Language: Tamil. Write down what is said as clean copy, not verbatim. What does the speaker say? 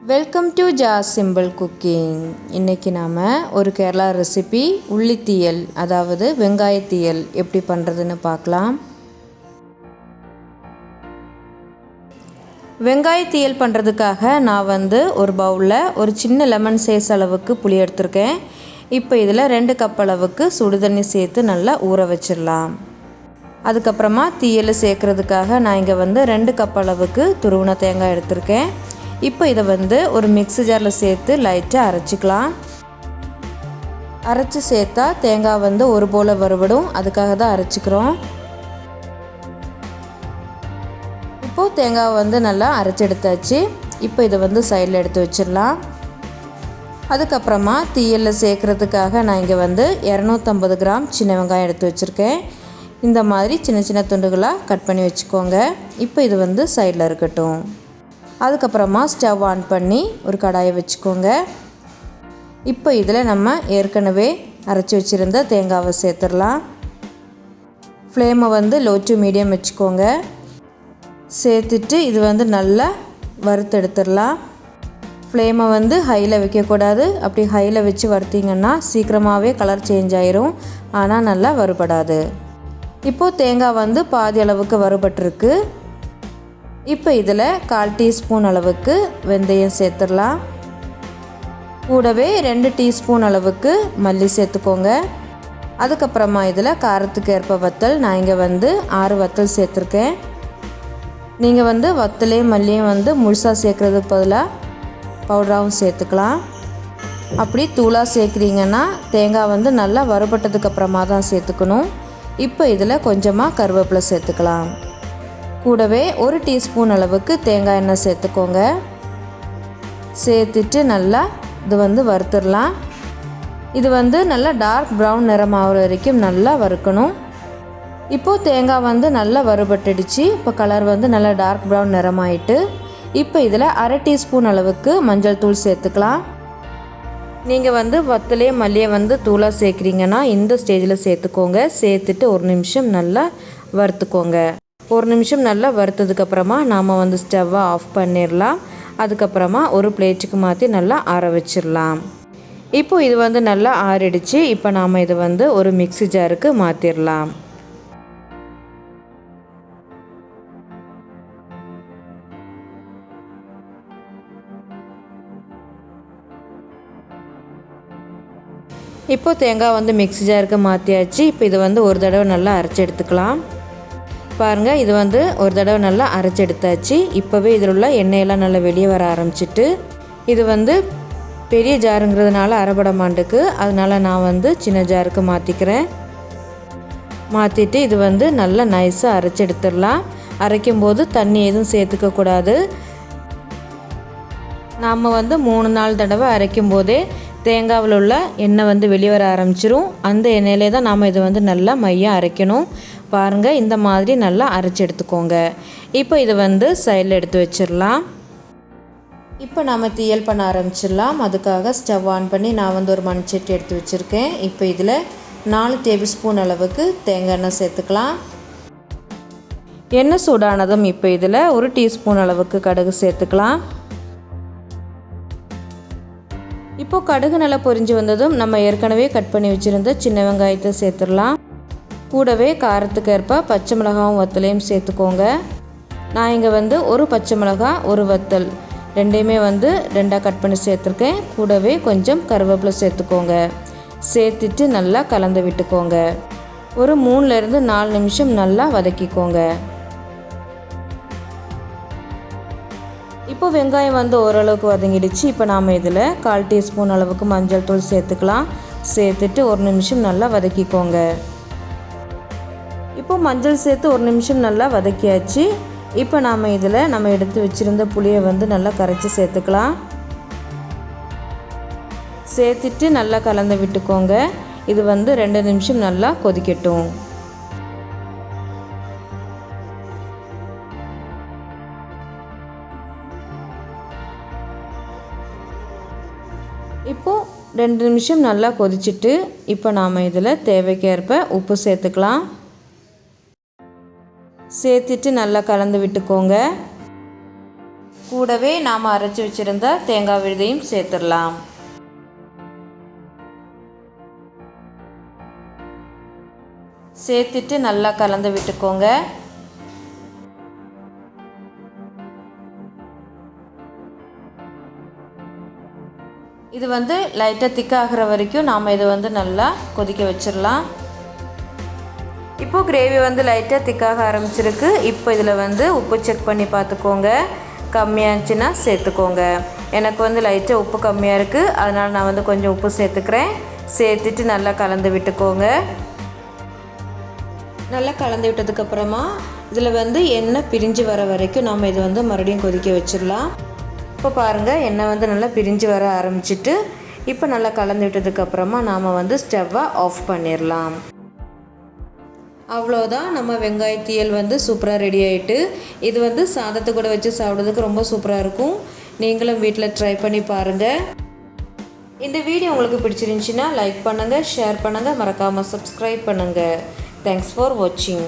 Welcome to simple cooking. இன்றைக்கி நாம் ஒரு கேரளா ரெசிபி உள்ளி தீயல், அதாவது வெங்காய தீயல் எப்படி பண்ணுறதுன்னு பார்க்கலாம். வெங்காய தீயல் பண்ணுறதுக்காக நான் ஒரு பவுலில் ஒரு சின்ன லெமன் சைஸ் அளவுக்கு புளி எடுத்திருக்கேன். இப்போ இதில் 2 கப் அளவுக்கு சுடு தண்ணி சேர்த்து நல்லா ஊற வச்சிடலாம். அதுக்கப்புறமா தீயல் சேர்க்குறதுக்காக நான் இங்கே 2 கப் அளவுக்கு துருவின தேங்காய் எடுத்திருக்கேன். இப்போ இதை ஒரு மிக்ஸி ஜாரில் சேர்த்து லைட்டாக அரைச்சிக்கலாம். அரைச்சி சேர்த்தா தேங்காய் ஒரு போல் வறுபடும், அதுக்காக தான் அரைச்சிக்கிறோம். இப்போது தேங்காய் நல்லா அரைச்சி எடுத்தாச்சு. இப்போ இதை சைடில் எடுத்து வச்சிடலாம். அதுக்கப்புறமா தீயலில் சேர்க்குறதுக்காக நான் இங்கே 250 கிராம் சின்ன வெங்காயம் எடுத்து வச்சுருக்கேன். இந்த மாதிரி சின்ன சின்ன துண்டுகளாக கட் பண்ணி வச்சுக்கோங்க. இப்போ இது சைடில் இருக்கட்டும். அதுக்கப்புறமா ஸ்டவ் ஆன் பண்ணி ஒரு கடாயை வச்சுக்கோங்க. இப்போ இதில் நம்ம ஏற்கனவே அரைச்சி வச்சுருந்த தேங்காவை சேர்த்துடலாம். ஃப்ளேமை லோ டு மீடியம் வச்சுக்கோங்க. சேர்த்துட்டு இது நல்லா வறுத்து எடுத்துடலாம். ஃப்ளேமை ஹையில் வைக்கக்கூடாது. அப்படி ஹையில் வச்சு வறுத்திங்கன்னா சீக்கிரமாகவே கலர் சேஞ்ச் ஆயிரும், ஆனால் நல்லா வறுபடாது. இப்போது தேங்காய் பாதி அளவுக்கு வறுபட்டிருக்கு. இப்போ இதில் 1/4 டீஸ்பூன் அளவுக்கு வெந்தயம் சேர்த்துடலாம். கூடவே 2 டீஸ்பூன் அளவுக்கு மல்லி சேர்த்துக்கோங்க. அதுக்கப்புறமா இதில் காரத்துக்கு ஏற்ப வத்தல், நான் இங்கே 6 வத்தல் சேர்த்துருக்கேன். நீங்கள் வத்தலையும் மல்லியும் முழுசாக சேர்க்குறதுக்கு பதிலாக பவுடராகவும் சேர்த்துக்கலாம். அப்படி தூளாக சேர்க்குறீங்கன்னா தேங்காய் நல்லா வறுபட்டதுக்கப்புறமா தான் சேர்த்துக்கணும். இப்போ இதில் கொஞ்சமாக கருவேப்பிலை சேர்த்துக்கலாம். கூடவே 1 டீஸ்பூன் அளவுக்கு தேங்காய் எண்ணெய் சேர்த்துக்கோங்க. சேர்த்துட்டு நல்லா இது வறுத்துடலாம். இது நல்லா டார்க் ப்ரௌன் நிறம் ஆகிற வரைக்கும் நல்லா வறுக்கணும். இப்போது தேங்காய் நல்லா வறுபட்டுடுச்சு. இப்போ கலர் நல்லா டார்க் ப்ரௌன் நிறமாயிட்டு. இப்போ இதில் 1/2 டீஸ்பூன் அளவுக்கு மஞ்சள் தூள் சேர்த்துக்கலாம். நீங்கள் வத்தலே மல்லியை தூளாக சேர்க்குறீங்கன்னா இந்த ஸ்டேஜில் சேர்த்துக்கோங்க. சேர்த்துட்டு 1 நிமிஷம் நல்லா வறுத்துக்கோங்க. 1 நிமிஷம் நல்லா வறுத்ததுக்கப்புறமா நாம் ஸ்டவ்வை ஆஃப் பண்ணிடலாம். அதுக்கப்புறமா ஒரு பிளேட்டுக்கு மாற்றி நல்லா ஆற வச்சிடலாம். இப்போ இது நல்லா ஆறிடுச்சு. இப்போ நாம் இதை ஒரு மிக்ஸி ஜாருக்கு மாற்றிடலாம். இப்போ தேங்காய் மிக்ஸி ஜாருக்கு மாற்றியாச்சு. இப்போ இது ஒரு தடவை நல்லா அரைச்சி எடுத்துக்கலாம். பாருங்கள், இது ஒரு தடவை நல்லா அரைச்சி எடுத்தாச்சு. இப்போவே இதில் உள்ள எண்ணெயெல்லாம் நல்லா வெளியே வர ஆரம்பிச்சிட்டு, இது பெரிய ஜாருங்கிறதுனால அரைபட மாட்டுக்கு, அதனால் நான் சின்ன ஜாருக்கு மாற்றிக்கிறேன். மாற்றிட்டு இது நல்லா நைஸாக அரைச்சி எடுத்துடலாம். அரைக்கும்போது தண்ணி எதுவும் சேர்த்துக்கக்கூடாது. நாம் 3-4 தடவை அரைக்கும் போதே தேங்காவில் உள்ள எண்ணெய் வெளியே வர ஆரம்பிச்சிரும். அந்த எண்ணெயிலே தான் நாம் இது நல்லா மையாக அரைக்கணும். பாருங்கள், இந்த மாதிரி நல்லா அரைச்சி எடுத்துக்கோங்க. இப்போ இது சைடில் எடுத்து வச்சிடலாம். இப்போ நாம் தீயல் பண்ண ஆரம்பிச்சிடலாம். அதுக்காக ஸ்டவ் ஆன் பண்ணி நான் ஒரு மண்சட்டி எடுத்து வச்சுருக்கேன். இப்போ இதில் 4 டேபிள் ஸ்பூன் அளவுக்கு தேங்காய் எண்ணெய் சேர்த்துக்கலாம். எண்ணெய் சூடானதும் இப்போ இதில் 1 டீஸ்பூன் அளவுக்கு கடுகு சேர்த்துக்கலாம். இப்போது கடுகு நல்லா பொரிஞ்சு வந்ததும் நம்ம ஏற்கனவே கட் பண்ணி வச்சுருந்த சின்ன வெங்காயத்தை சேர்த்துடலாம். கூடவே காரத்துக்கு ஏற்ப பச்சை மிளகாவும் வத்தலையும் சேர்த்துக்கோங்க. நான் இங்கே ஒரு பச்சை மிளகாய், ஒரு வத்தல் ரெண்டையுமே 2ஆக கட் பண்ணி சேர்த்துருக்கேன். கூடவே கொஞ்சம் கருவேப்பிலை சேர்த்துக்கோங்க. சேர்த்துட்டு நல்லா கலந்து விட்டுக்கோங்க. ஒரு 3-4 நிமிஷம் நல்லா வதக்கிக்கோங்க. இப்போ வெங்காயம் ஓரளவுக்கு வதங்கிடுச்சு. இப்போ நாம் இதில் 1/4 டீஸ்பூன் அளவுக்கு மஞ்சள் தூள் சேர்த்துக்கலாம். சேர்த்துட்டு 1 நிமிஷம் நல்லா வதக்கிக்கோங்க. இப்போ மஞ்சள் சேர்த்து 1 நிமிஷம் நல்லா வதக்கியாச்சு. இப்போ நாம் இதில் நம்ம எடுத்து வச்சுருந்த புளியை நல்லா கரைச்சி சேர்த்துக்கலாம். சேர்த்துட்டு நல்லா கலந்து விட்டுக்கோங்க. இது 2 நிமிஷம் நல்லா கொதிக்கட்டும். இப்போது 2 நிமிஷம் நல்லா கொதிச்சுட்டு இப்போ நாம் இதில் தேவைக்கேற்ப உப்பு சேர்த்துக்கலாம். சேர்த்துட்டு நல்லா கலந்து விட்டுக்கோங்க. கூடவே நாம் அரைச்சி வச்சுருந்த தேங்காய் விழுதையும் சேர்த்துடலாம். சேர்த்துட்டு நல்லா கலந்து விட்டுக்கோங்க. இது வந்து லைட்டாக திக்காகிற வரைக்கும் நாம் இதை வந்து நல்லா கொதிக்க வச்சிடலாம். இப்போது கிரேவி வந்து லைட்டாக திக்காக ஆரம்பிச்சிருக்கு. இப்போ இதில் வந்து உப்பு செக் பண்ணி பார்த்துக்கோங்க. கம்மியாச்சுன்னா சேர்த்துக்கோங்க. எனக்கு வந்து லைட்டாக உப்பு கம்மியாக இருக்குது, அதனால் நான் வந்து கொஞ்சம் உப்பு சேர்த்துக்கிறேன். சேர்த்துட்டு நல்லா கலந்து விட்டுக்கோங்க. நல்லா கலந்து விட்டதுக்கப்புறமா இதில் வந்து எண்ணெய் பிரிஞ்சு வர வரைக்கும் நாம் இதை வந்து மறுபடியும் கொதிக்க வச்சிடலாம். இப்போ பாருங்கள், எண்ணெய் வந்து நல்லா பிரிஞ்சு வர ஆரம்பிச்சிட்டு இப்போ நல்லா கலந்து விட்டதுக்கப்புறமா நாம் வந்து ஸ்டவ்வை ஆஃப் பண்ணிடலாம். அவ்வளோதான், நம்ம வெங்காய தீயல் வந்து சூப்பராக ரெடி ஆகிட்டு. இது வந்து சாதத்தை கூட வச்சு சாப்பிட்றதுக்கு ரொம்ப சூப்பராக இருக்கும். நீங்களும் வீட்டில் ட்ரை பண்ணி பாருங்கள். இந்த வீடியோ உங்களுக்கு பிடிச்சிருந்துச்சின்னா லைக் பண்ணுங்கள், ஷேர் பண்ணுங்கள், மறக்காமல் சப்ஸ்கிரைப் பண்ணுங்கள். தேங்க்ஸ் ஃபார் வாட்சிங்.